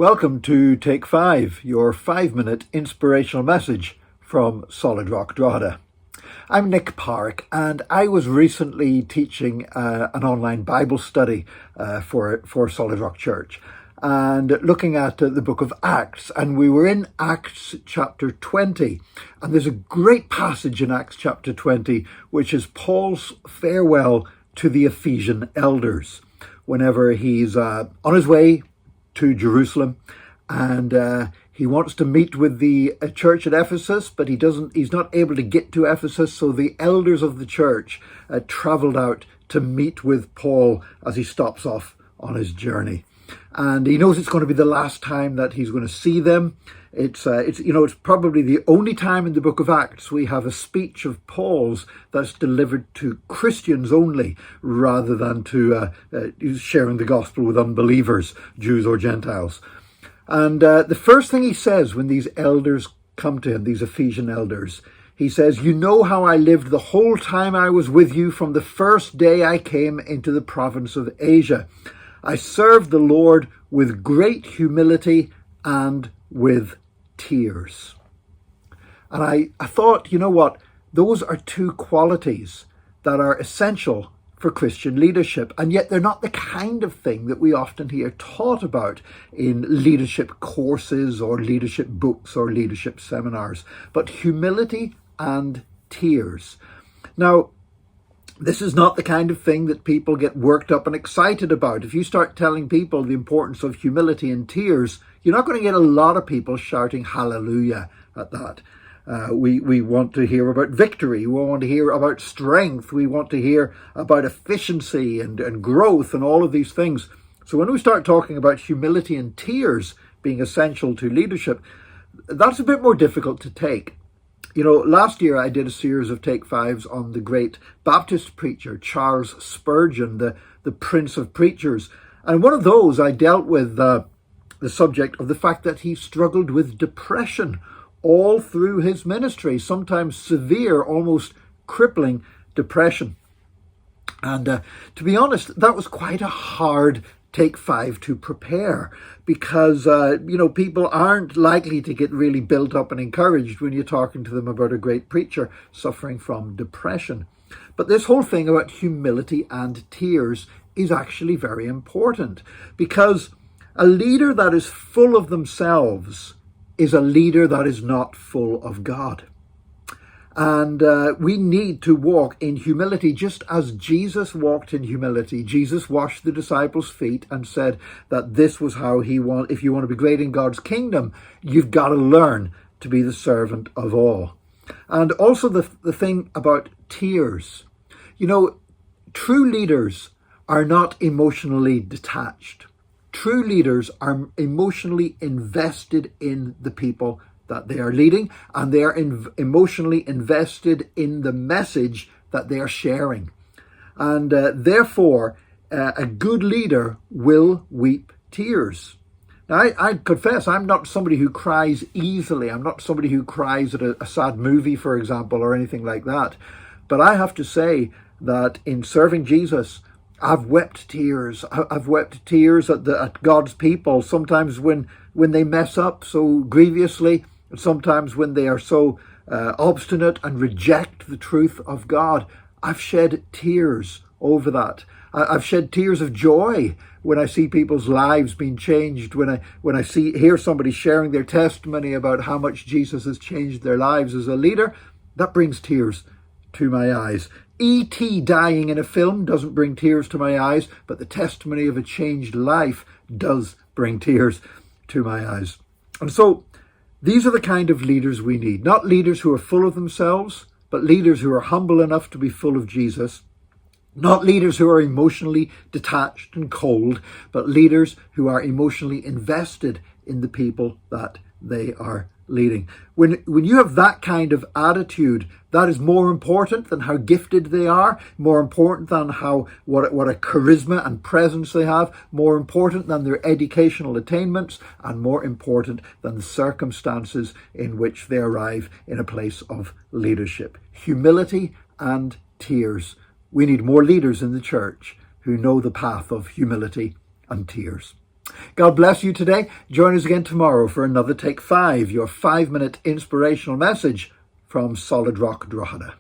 Welcome to Take 5, your 5-minute inspirational message from Solid Rock Drogheda. I'm Nick Park, and I was recently teaching an online Bible study for Solid Rock Church, and looking at the book of Acts, and we were in Acts chapter 20, and there's a great passage in Acts chapter 20 which is Paul's farewell to the Ephesian elders whenever he's on his way to Jerusalem, and he wants to meet with the church at Ephesus, but he's not able to get to Ephesus, so the elders of the church traveled out to meet with Paul as he stops off on his journey. And he knows it's going to be the last time that he's going to see them. It's probably the only time in the book of Acts we have a speech of Paul's that's delivered to Christians only, rather than to sharing the gospel with unbelievers, Jews or Gentiles. And the first thing he says when these elders come to him, these Ephesian elders, he says, "You know how I lived the whole time I was with you from the first day I came into the province of Asia. I served the Lord with great humility and with tears." And I thought, you know what? Those are two qualities that are essential for Christian leadership, and yet they're not the kind of thing that we often hear taught about in leadership courses or leadership books or leadership seminars. But humility and tears. Now, this is not the kind of thing that people get worked up and excited about. If you start telling people the importance of humility and tears, you're not going to get a lot of people shouting hallelujah at that. We want to hear about victory. We want to hear about strength. We want to hear about efficiency and growth and all of these things. So when we start talking about humility and tears being essential to leadership, that's a bit more difficult to take. You know, last year I did a series of Take Fives on the great Baptist preacher, Charles Spurgeon, the Prince of Preachers. And one of those I dealt with the subject of the fact that he struggled with depression all through his ministry, sometimes severe, almost crippling depression. And to be honest, that was quite a hard Take 5 to prepare, because people aren't likely to get really built up and encouraged when you're talking to them about a great preacher suffering from depression. But this whole thing about humility and tears is actually very important, because a leader that is full of themselves is a leader that is not full of God. And we need to walk in humility, just as Jesus walked in humility. Jesus washed the disciples' feet and said that this was how if you want to be great in God's kingdom, you've got to learn to be the servant of all. And also the thing about tears. You know, true leaders are not emotionally detached. True leaders are emotionally invested in the people that they are leading, and they are emotionally invested in the message that they are sharing. And therefore, a good leader will weep tears. Now, I confess, I'm not somebody who cries easily. I'm not somebody who cries at a sad movie, for example, or anything like that. But I have to say that in serving Jesus, I've wept tears. I've wept tears at God's people, sometimes when they mess up so grievously, sometimes when they are so obstinate and reject the truth of God. I've shed tears over that. I've shed tears of joy when I see people's lives being changed, when I hear somebody sharing their testimony about how much Jesus has changed their lives as a leader. That brings tears to my eyes. E.T. dying in a film doesn't bring tears to my eyes, but the testimony of a changed life does bring tears to my eyes. And so these are the kind of leaders we need. Not leaders who are full of themselves, but leaders who are humble enough to be full of Jesus. Not leaders who are emotionally detached and cold, but leaders who are emotionally invested in the people that they are leading. When you have that kind of attitude, that is more important than how gifted they are, more important than what a charisma and presence they have, more important than their educational attainments, and more important than the circumstances in which they arrive in a place of leadership. Humility and tears. We need more leaders in the church who know the path of humility and tears. God bless you today. Join us again tomorrow for another Take 5, your 5-minute inspirational message from Solid Rock Drogheda.